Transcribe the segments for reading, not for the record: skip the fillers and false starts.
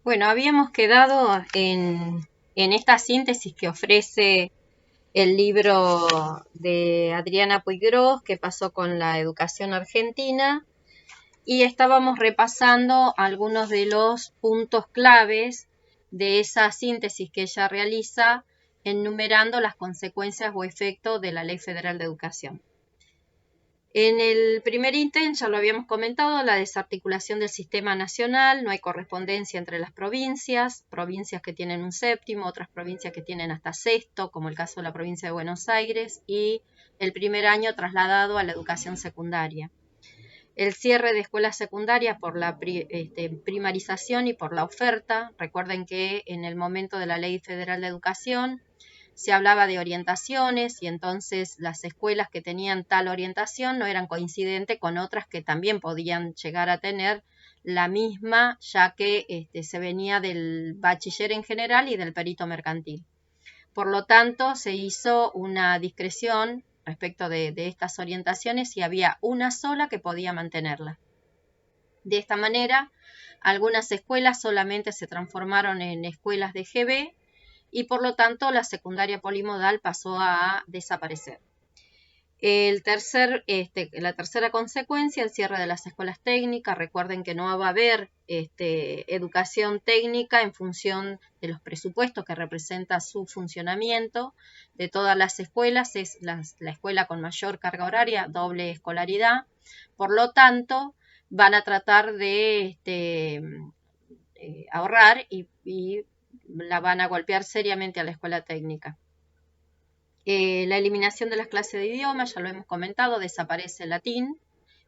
Bueno, habíamos quedado en esta síntesis que ofrece el libro de Adriana Puiggrós, que pasó con la educación argentina, y estábamos repasando algunos de los puntos claves de esa síntesis que ella realiza, enumerando las consecuencias o efectos de la Ley Federal de Educación. En el primer ítem, ya lo habíamos comentado, la desarticulación del sistema nacional, no hay correspondencia entre las provincias que tienen un séptimo, otras provincias que tienen hasta sexto, como el caso de la provincia de Buenos Aires, y el primer año trasladado a la educación secundaria. El cierre de escuelas secundarias por la primarización y por la oferta. Recuerden que en el momento de la Ley Federal de Educación se hablaba de orientaciones y entonces las escuelas que tenían tal orientación no eran coincidentes con otras que también podían llegar a tener la misma, ya que se venía del bachiller en general y del perito mercantil. Por lo tanto, se hizo una discreción respecto de estas orientaciones y había una sola que podía mantenerla. De esta manera, algunas escuelas solamente se transformaron en escuelas de GB y por lo tanto la secundaria polimodal pasó a desaparecer. La tercera consecuencia, el cierre de las escuelas técnicas. Recuerden que no va a haber educación técnica en función de los presupuestos que representa su funcionamiento. De todas las escuelas es la escuela con mayor carga horaria, doble escolaridad. Por lo tanto, van a tratar de ahorrar y la van a golpear seriamente a la escuela técnica. La eliminación de las clases de idioma, ya lo hemos comentado, desaparece el latín,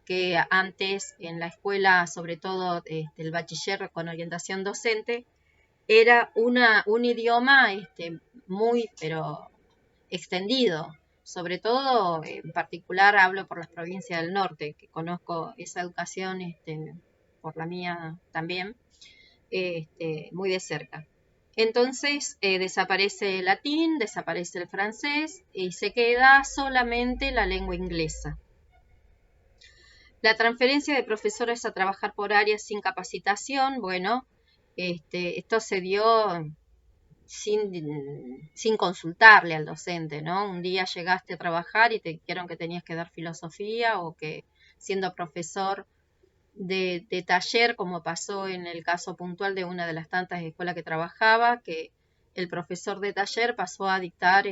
que antes en la escuela, sobre todo el bachiller con orientación docente, era un idioma muy, pero extendido. Sobre todo, en particular hablo por las provincias del norte, que conozco esa educación por la mía también, muy de cerca. Entonces desaparece el latín, desaparece el francés y se queda solamente la lengua inglesa. La transferencia de profesores a trabajar por áreas sin capacitación, bueno, esto se dio sin consultarle al docente, ¿no? Un día llegaste a trabajar y te dijeron que tenías que dar filosofía o que siendo profesor de taller, como pasó en el caso puntual de una de las tantas escuelas que trabajaba, que el profesor de taller pasó a dictar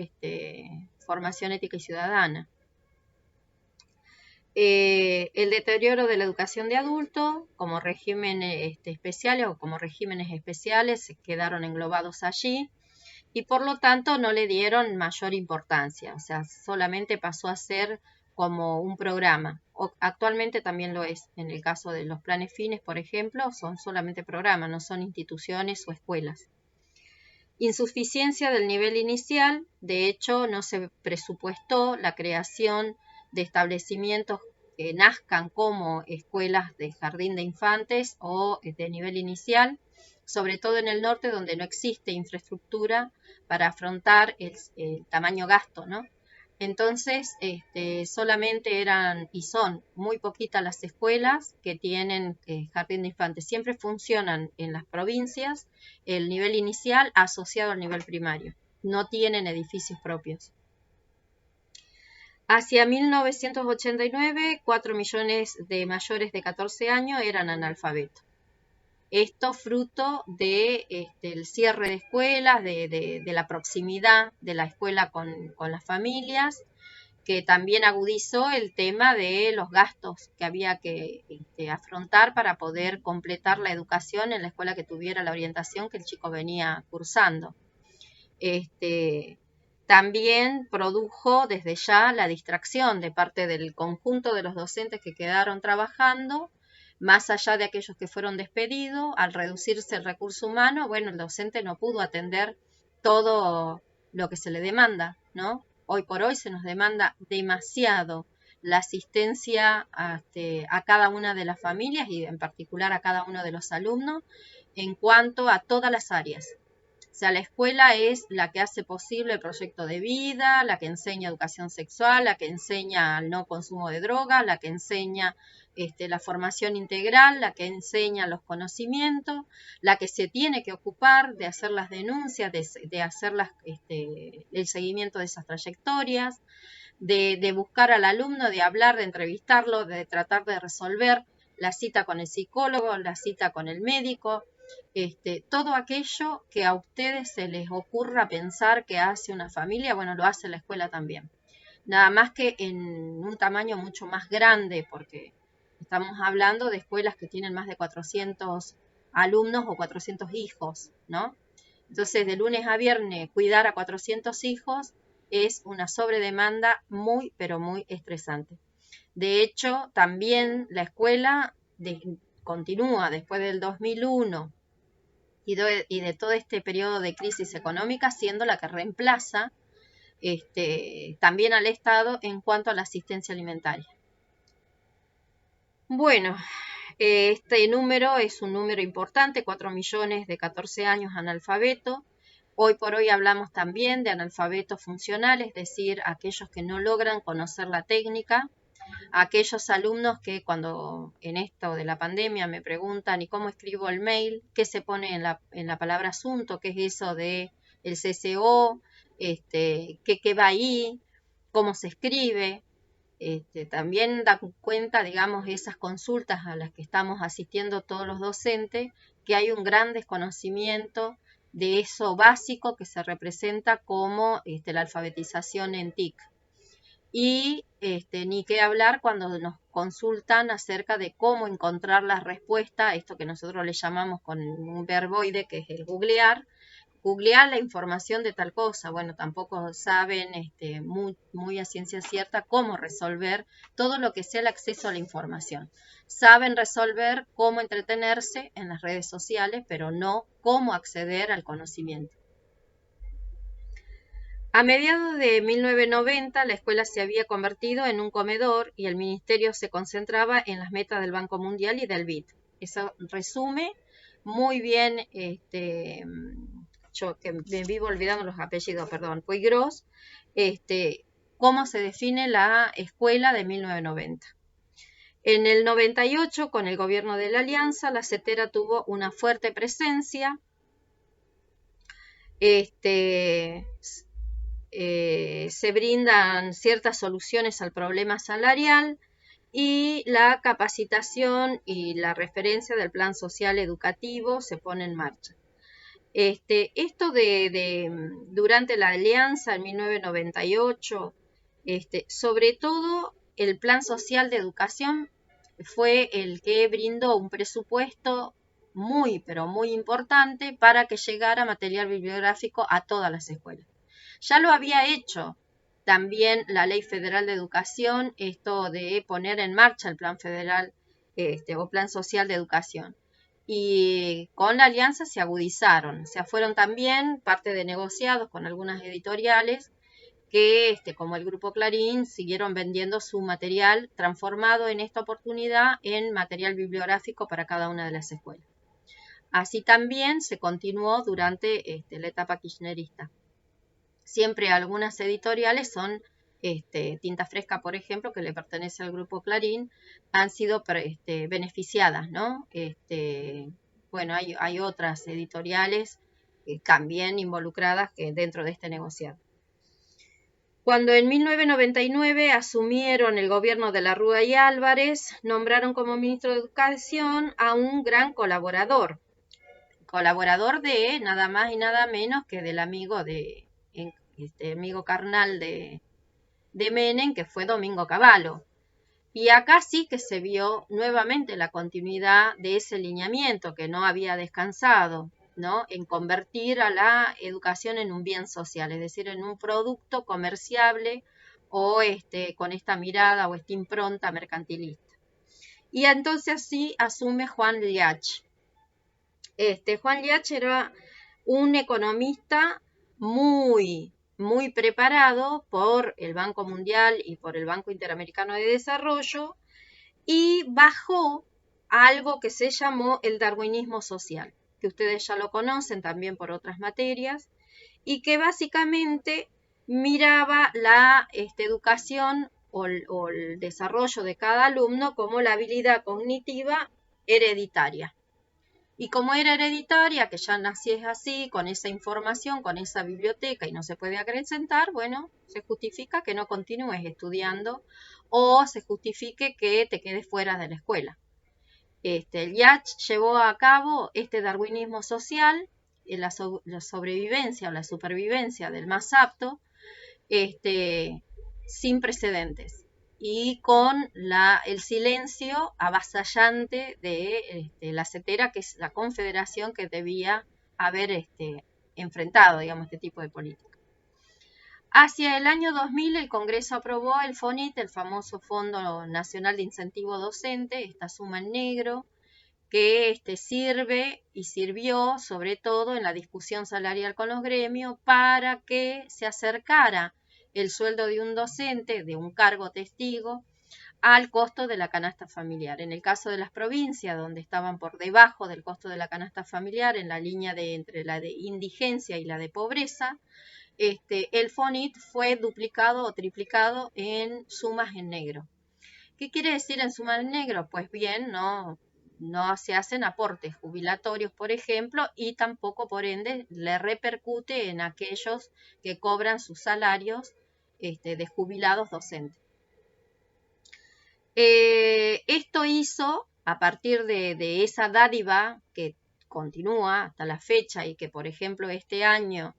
formación ética y ciudadana. El deterioro de la educación de adultos, como regímenes especiales o como regímenes especiales, se quedaron englobados allí y por lo tanto no le dieron mayor importancia, o sea, solamente pasó a ser como un programa. Actualmente también lo es. En el caso de los planes fines, por ejemplo, son solamente programas, no son instituciones o escuelas. Insuficiencia del nivel inicial, de hecho no se presupuestó la creación de establecimientos que nazcan como escuelas de jardín de infantes o de nivel inicial, sobre todo en el norte donde no existe infraestructura para afrontar el tamaño gasto, ¿no? Entonces, solamente eran y son muy poquitas las escuelas que tienen jardín de infantes. Siempre funcionan en las provincias el nivel inicial asociado al nivel primario. No tienen edificios propios. Hacia 1989, 4 millones de mayores de 14 años eran analfabetos. Esto fruto del cierre de escuelas, de la proximidad de la escuela con las familias, que también agudizó el tema de los gastos que había que afrontar para poder completar la educación en la escuela que tuviera la orientación que el chico venía cursando. También produjo desde ya la distracción de parte del conjunto de los docentes que quedaron trabajando, más allá de aquellos que fueron despedidos. Al reducirse el recurso humano, bueno, el docente no pudo atender todo lo que se le demanda, ¿no? Hoy por hoy se nos demanda demasiado la asistencia a cada una de las familias y en particular a cada uno de los alumnos en cuanto a todas las áreas. O sea, la escuela es la que hace posible el proyecto de vida, la que enseña educación sexual, la que enseña el no consumo de drogas, la que enseña la formación integral, la que enseña los conocimientos, la que se tiene que ocupar de hacer las denuncias, de hacer el seguimiento de esas trayectorias, de buscar al alumno, de hablar, de entrevistarlo, de tratar de resolver la cita con el psicólogo, la cita con el médico, todo aquello que a ustedes se les ocurra pensar que hace una familia, bueno, lo hace la escuela también. Nada más que en un tamaño mucho más grande, porque estamos hablando de escuelas que tienen más de 400 alumnos o 400 hijos, ¿no? Entonces, de lunes a viernes, cuidar a 400 hijos es una sobredemanda muy, pero muy estresante. De hecho, también la escuela continúa después del 2001 y de todo este periodo de crisis económica siendo la que reemplaza también al Estado en cuanto a la asistencia alimentaria. Bueno, este número es un número importante, 4 millones de 14 años analfabetos. Hoy por hoy hablamos también de analfabetos funcionales, es decir, aquellos que no logran conocer la técnica, aquellos alumnos que cuando en esto de la pandemia me preguntan ¿y cómo escribo el mail? ¿Qué se pone en la palabra asunto? ¿Qué es eso de el CCO? ¿Qué va ahí? ¿Cómo se escribe? También da cuenta, digamos, esas consultas a las que estamos asistiendo todos los docentes, que hay un gran desconocimiento de eso básico que se representa como la alfabetización en TIC. Y ni qué hablar cuando nos consultan acerca de cómo encontrar la respuesta, esto que nosotros le llamamos con un verboide, que es el googlear la información de tal cosa. Bueno, tampoco saben muy a ciencia cierta cómo resolver todo lo que sea el acceso a la información. Saben resolver cómo entretenerse en las redes sociales, pero no cómo acceder al conocimiento. A mediados de 1990, la escuela se había convertido en un comedor y el ministerio se concentraba en las metas del Banco Mundial y del BID. Eso resume muy bien, yo que me vivo olvidando los apellidos, perdón, Puigros, cómo se define la escuela de 1990. En el 98, con el gobierno de la Alianza, la CETERA tuvo una fuerte presencia. Se brindan ciertas soluciones al problema salarial y la capacitación y la referencia del plan social educativo se pone en marcha. Esto durante la alianza en 1998, sobre todo el plan social de educación fue el que brindó un presupuesto muy, pero muy importante para que llegara material bibliográfico a todas las escuelas. Ya lo había hecho también la Ley Federal de Educación, esto de poner en marcha el Plan Federal o Plan Social de Educación. Y con la alianza se agudizaron, o sea, fueron también parte de negociados con algunas editoriales que, como el Grupo Clarín, siguieron vendiendo su material transformado en esta oportunidad en material bibliográfico para cada una de las escuelas. Así también se continuó durante la etapa kirchnerista. Siempre algunas editoriales son Tinta Fresca, por ejemplo, que le pertenece al Grupo Clarín, han sido beneficiadas, ¿no? Bueno, hay otras editoriales también involucradas dentro de este negociado. Cuando en 1999 asumieron el gobierno de la Rúa y Álvarez, nombraron como ministro de Educación a un gran colaborador de nada más y nada menos que del amigo amigo carnal de Menem, que fue Domingo Cavallo. Y acá sí que se vio nuevamente la continuidad de ese lineamiento que no había descansado, ¿no? En convertir a la educación en un bien social, es decir, en un producto comerciable o con esta mirada o esta impronta mercantilista. Y entonces así asume Juan Liach. Juan Liach era un economista muy preparado por el Banco Mundial y por el Banco Interamericano de Desarrollo y bajó a algo que se llamó el darwinismo social. que ustedes ya lo conocen también por otras materias, y que básicamente miraba la educación o el desarrollo de cada alumno como la habilidad cognitiva hereditaria. Y como era hereditaria, que ya nací es así, con esa información, con esa biblioteca y no se puede acrecentar, bueno, se justifica que no continúes estudiando o se justifique que te quedes fuera de la escuela. El Yach llevó a cabo este darwinismo social, la sobrevivencia o la supervivencia del más apto, sin precedentes y con el silencio avasallante de la CETERA, que es la confederación que debía haber enfrentado, digamos, este tipo de política. Hacia el año 2000 el Congreso aprobó el FONIT, el famoso Fondo Nacional de Incentivo Docente, esta suma en negro, que sirve y sirvió sobre todo en la discusión salarial con los gremios para que se acercara el sueldo de un docente, de un cargo testigo, al costo de la canasta familiar. En el caso de las provincias, donde estaban por debajo del costo de la canasta familiar, en la línea entre la de indigencia y la de pobreza, el FONIT fue duplicado o triplicado en sumas en negro. ¿Qué quiere decir en sumas en negro? Pues bien, no se hacen aportes jubilatorios, por ejemplo, y tampoco, por ende, le repercute en aquellos que cobran sus salarios de jubilados docentes. Esto hizo, a partir de esa dádiva que continúa hasta la fecha y que, por ejemplo, este año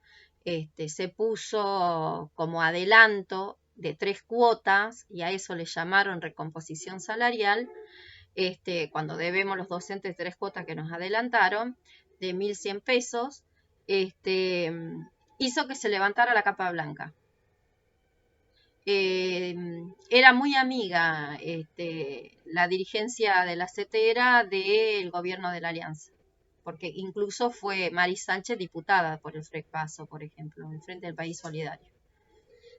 se puso como adelanto de 3 cuotas, y a eso le llamaron recomposición salarial, cuando debemos los docentes 3 cuotas que nos adelantaron, de 1.100 pesos, hizo que se levantara la capa blanca. Era muy amiga la dirigencia de la CETERA del gobierno de la Alianza, porque incluso fue Mari Sánchez diputada por el FREPASO, por ejemplo, en Frente del País Solidario,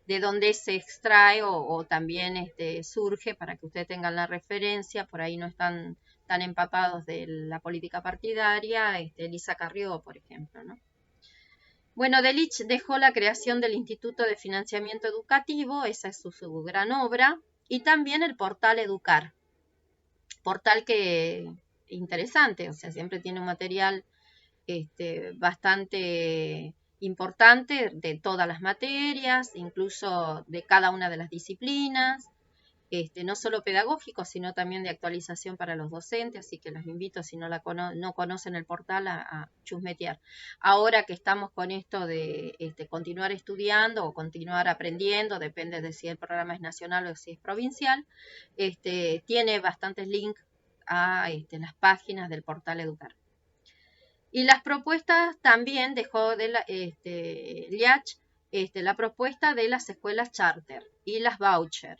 de donde se extrae o también surge, para que ustedes tengan la referencia, por ahí no están tan empapados de la política partidaria, Elisa Carrió, por ejemplo, ¿no? Bueno, Delitzsch dejó la creación del Instituto de Financiamiento Educativo, esa es su gran obra, y también el portal Educar, portal que interesante, o sea, siempre tiene un material bastante importante de todas las materias, incluso de cada una de las disciplinas, no solo pedagógico, sino también de actualización para los docentes, así que los invito, si no conocen el portal, a chusmetear. Ahora que estamos con esto de continuar estudiando o continuar aprendiendo, depende de si el programa es nacional o si es provincial, tiene bastantes links a las páginas del portal Educar. Y las propuestas también dejó de Liach, la propuesta de las escuelas charter y las voucher.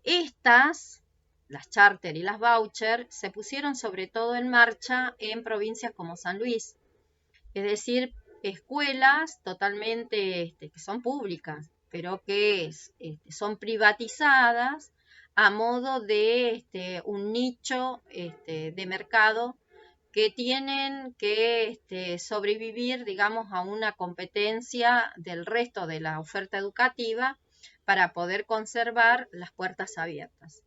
Estas, las charter y las voucher, se pusieron sobre todo en marcha en provincias como San Luis, es decir, escuelas totalmente que son públicas, pero que son privatizadas a modo de un nicho de mercado que tienen que sobrevivir, digamos, a una competencia del resto de la oferta educativa para poder conservar las puertas abiertas.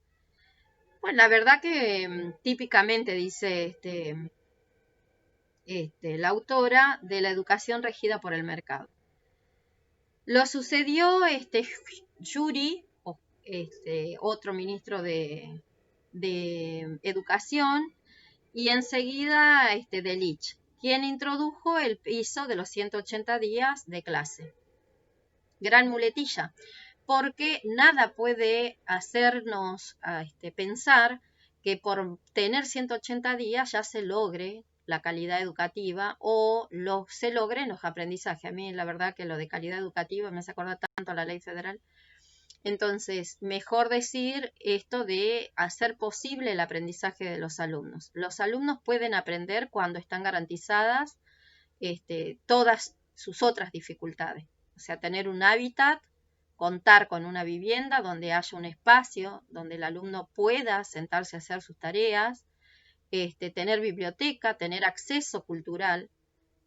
Bueno, la verdad que típicamente dice la autora, de la educación regida por el mercado. Lo sucedió Yuri, otro ministro de Educación, y enseguida Delitzsch, quien introdujo el piso de los 180 días de clase. Gran muletilla, porque nada puede hacernos pensar que por tener 180 días ya se logre la calidad educativa o se logren los aprendizajes. A mí la verdad que lo de calidad educativa me hace acordar tanto a la ley federal. Entonces, mejor decir esto de hacer posible el aprendizaje de los alumnos. Los alumnos pueden aprender cuando están garantizadas todas sus otras dificultades. O sea, tener un hábitat, contar con una vivienda donde haya un espacio, donde el alumno pueda sentarse a hacer sus tareas, tener biblioteca, tener acceso cultural,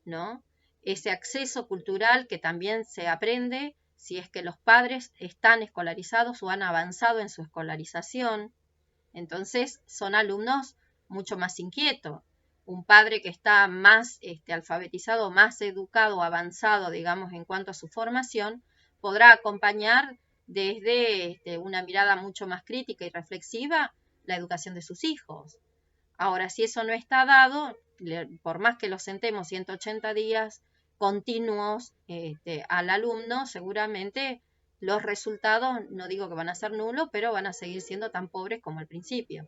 ¿no? Ese acceso cultural que también se aprende si es que los padres están escolarizados o han avanzado en su escolarización. Entonces son alumnos mucho más inquietos. Un padre que está más alfabetizado, más educado, avanzado, digamos, en cuanto a su formación, podrá acompañar desde una mirada mucho más crítica y reflexiva la educación de sus hijos. Ahora, si eso no está dado, por más que lo sentemos 180 días continuos al alumno, seguramente los resultados, no digo que van a ser nulos, pero van a seguir siendo tan pobres como al principio.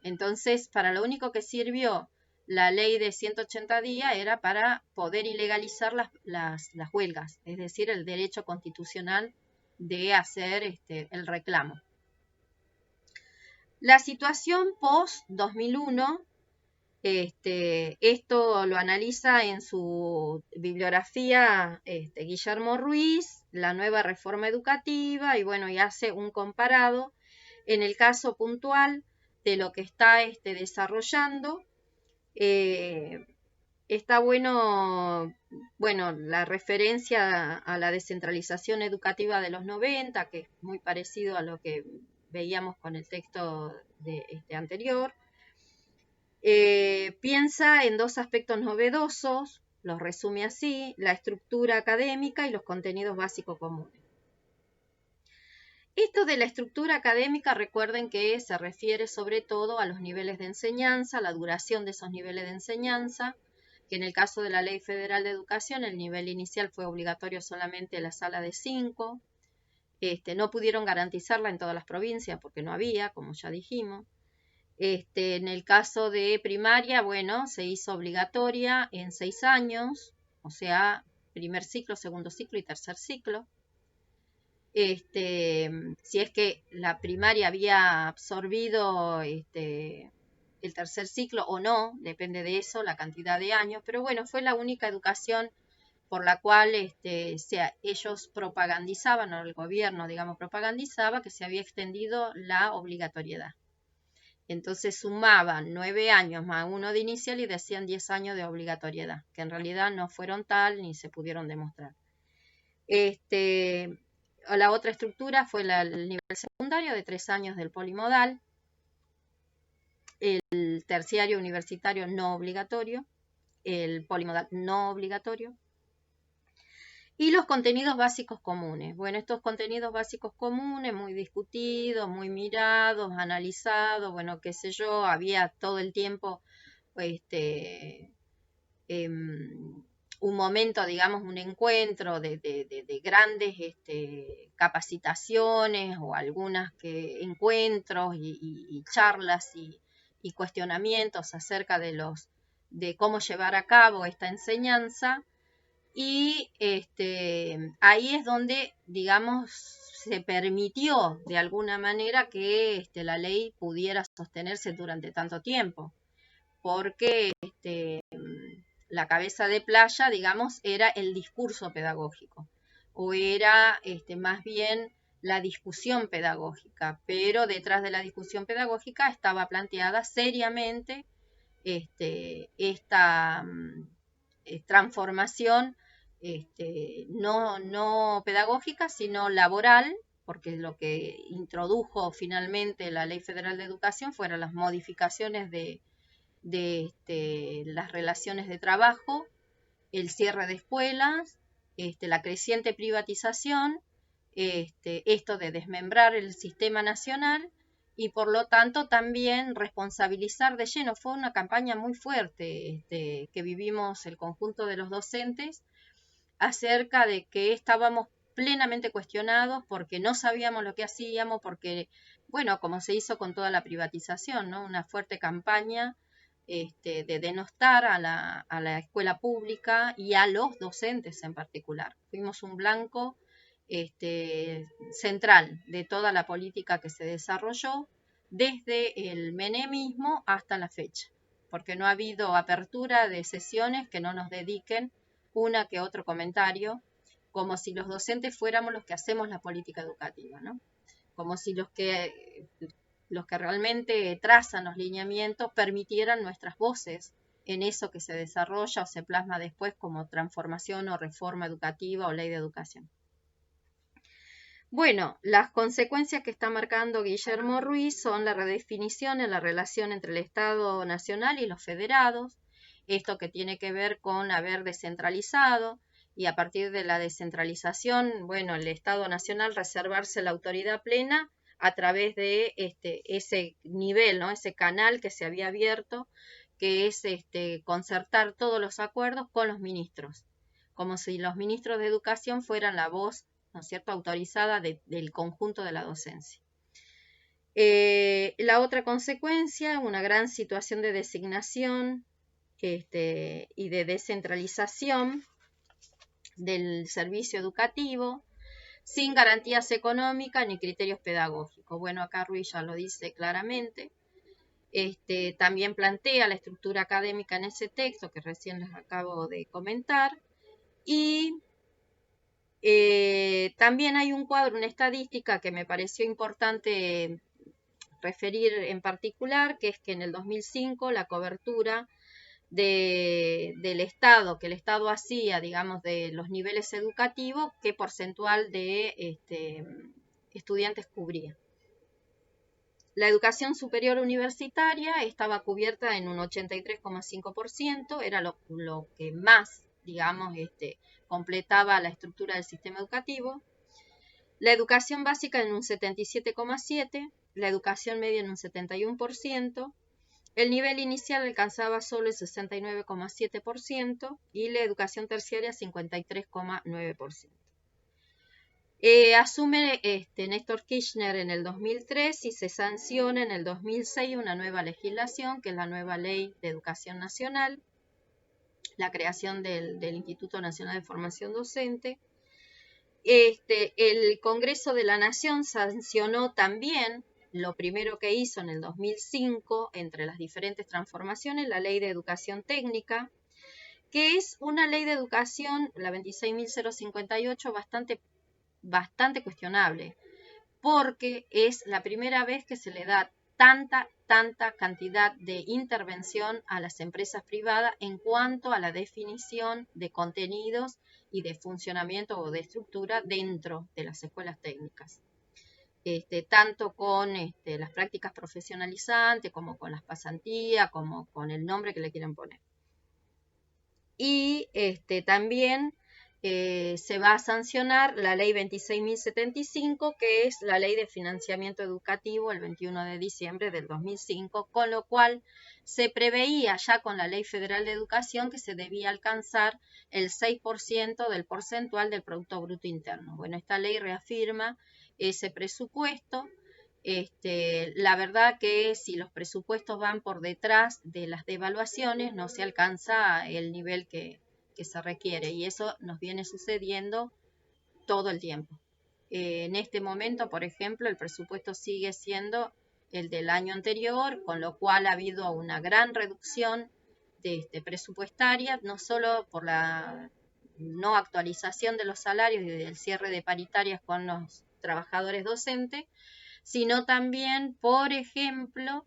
Entonces, para lo único que sirvió la ley de 180 días era para poder ilegalizar las huelgas, es decir, el derecho constitucional de hacer el reclamo. La situación post-2001, esto lo analiza en su bibliografía Guillermo Ruiz, la nueva reforma educativa, y bueno, y hace un comparado en el caso puntual de lo que está desarrollando. Está bueno la referencia a la descentralización educativa de los 90, que es muy parecido a lo que veíamos con el texto de anterior. Piensa en dos aspectos novedosos, los resume así: la estructura académica y los contenidos básicos comunes. Esto de la estructura académica, recuerden que se refiere sobre todo a los niveles de enseñanza, la duración de esos niveles de enseñanza, que en el caso de la Ley Federal de Educación, el nivel inicial fue obligatorio solamente en la sala de 5. No pudieron garantizarla en todas las provincias porque no había, como ya dijimos. En el caso de primaria, bueno, se hizo obligatoria en 6 años, o sea, primer ciclo, segundo ciclo y tercer ciclo. Si es que la primaria había absorbido el tercer ciclo o no, depende de eso, la cantidad de años, pero bueno, fue la única educación por la cual ellos propagandizaban, o el gobierno, digamos, propagandizaba que se había extendido la obligatoriedad. Entonces sumaban 9 años más uno de inicial y decían 10 años de obligatoriedad, que en realidad no fueron tal ni se pudieron demostrar. La otra estructura fue el nivel secundario de 3 años del polimodal, el terciario universitario no obligatorio, el polimodal no obligatorio, y los contenidos básicos comunes. Bueno, estos contenidos básicos comunes, muy discutidos, muy mirados, analizados, bueno, qué sé yo, había todo el tiempo un momento, digamos, un encuentro de grandes capacitaciones o algunas encuentros y charlas y cuestionamientos acerca de cómo llevar a cabo esta enseñanza. Y ahí es donde, digamos, se permitió de alguna manera que la ley pudiera sostenerse durante tanto tiempo, porque la cabeza de playa, digamos, era el discurso pedagógico, o era más bien la discusión pedagógica, pero detrás de la discusión pedagógica estaba planteada seriamente esta transformación no pedagógica, sino laboral, porque lo que introdujo finalmente la Ley Federal de Educación fueron las modificaciones de las relaciones de trabajo, el cierre de escuelas, la creciente privatización, esto de desmembrar el sistema nacional y por lo tanto también responsabilizar de lleno. Fue una campaña muy fuerte que vivimos el conjunto de los docentes acerca de que estábamos plenamente cuestionados porque no sabíamos lo que hacíamos, porque, bueno, como se hizo con toda la privatización, ¿no? Una fuerte campaña de denostar a la escuela pública y a los docentes en particular. Fuimos un blanco central de toda la política que se desarrolló desde el menemismo hasta la fecha, porque no ha habido apertura de sesiones que no nos dediquen una que otro comentario, como si los docentes fuéramos los que hacemos la política educativa, ¿no? Como si los que los que realmente trazan los lineamientos, permitieran nuestras voces en eso que se desarrolla o se plasma después como transformación o reforma educativa o ley de educación. Bueno, las consecuencias que está marcando Guillermo Ruiz son la redefinición en la relación entre el Estado nacional y los federados, esto que tiene que ver con haber descentralizado y a partir de la descentralización, bueno, el Estado nacional reservarse la autoridad plena a través de ese nivel, ¿no? Ese canal que se había abierto, que es concertar todos los acuerdos con los ministros, como si los ministros de educación fueran la voz, ¿no es cierto?, autorizada del conjunto de la docencia. La otra consecuencia, una gran situación de designación y de descentralización del servicio educativo, sin garantías económicas ni criterios pedagógicos. Bueno, acá Ruiz ya lo dice claramente. También plantea la estructura académica en ese texto que recién les acabo de comentar. Y también hay un cuadro, una estadística que me pareció importante referir en particular, que es que en el 2005 la cobertura del Estado, que el Estado hacía, digamos, de los niveles educativos, qué porcentual de estudiantes cubría. La educación superior universitaria estaba cubierta en un 83,5%, era lo que más, digamos, completaba la estructura del sistema educativo. La educación básica en un 77,7%, la educación media en un 71%, el nivel inicial alcanzaba solo el 69,7% y la educación terciaria 53,9%. Asume Néstor Kirchner en el 2003 y se sanciona en el 2006 una nueva legislación, que es la nueva Ley de Educación Nacional, la creación del Instituto Nacional de Formación Docente. El Congreso de la Nación sancionó también lo primero que hizo en el 2005, entre las diferentes transformaciones, la Ley de Educación Técnica, que es una ley de educación, la 26.058, bastante cuestionable, porque es la primera vez que se le da tanta cantidad de intervención a las empresas privadas en cuanto a la definición de contenidos y de funcionamiento o de estructura dentro de las escuelas técnicas. Tanto con las prácticas profesionalizantes, como con las pasantías, como con el nombre que le quieran poner. Y también se va a sancionar la ley 26.075, que es la ley de financiamiento educativo, el 21 de diciembre del 2005, con lo cual se preveía ya con la Ley Federal de Educación que se debía alcanzar el 6% del porcentual del Producto Bruto Interno. Bueno, esta ley reafirma ese presupuesto. La verdad que si los presupuestos van por detrás de las devaluaciones, no se alcanza el nivel que se requiere, y eso nos viene sucediendo todo el tiempo. En este momento, por ejemplo, el presupuesto sigue siendo el del año anterior, con lo cual ha habido una gran reducción presupuestaria, no solo por la no actualización de los salarios y del cierre de paritarias con los trabajadores docentes, sino también, por ejemplo,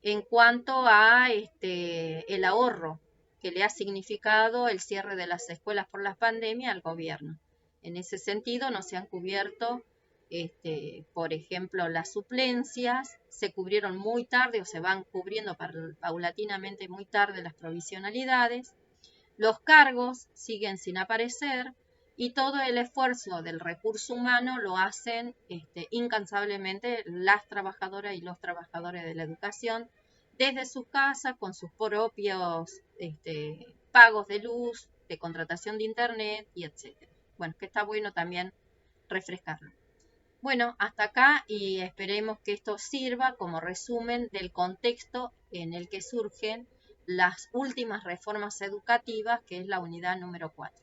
en cuanto a el ahorro que le ha significado el cierre de las escuelas por la pandemia al gobierno. En ese sentido, no se han cubierto, por ejemplo, las suplencias, se cubrieron muy tarde o se van cubriendo paulatinamente muy tarde las provisionalidades, los cargos siguen sin aparecer y todo el esfuerzo del recurso humano lo hacen incansablemente las trabajadoras y los trabajadores de la educación, desde sus casas, con sus propios pagos de luz, de contratación de internet y etcétera. Bueno, que está bueno también refrescarlo. Bueno, hasta acá, y esperemos que esto sirva como resumen del contexto en el que surgen las últimas reformas educativas, que es la unidad número 4.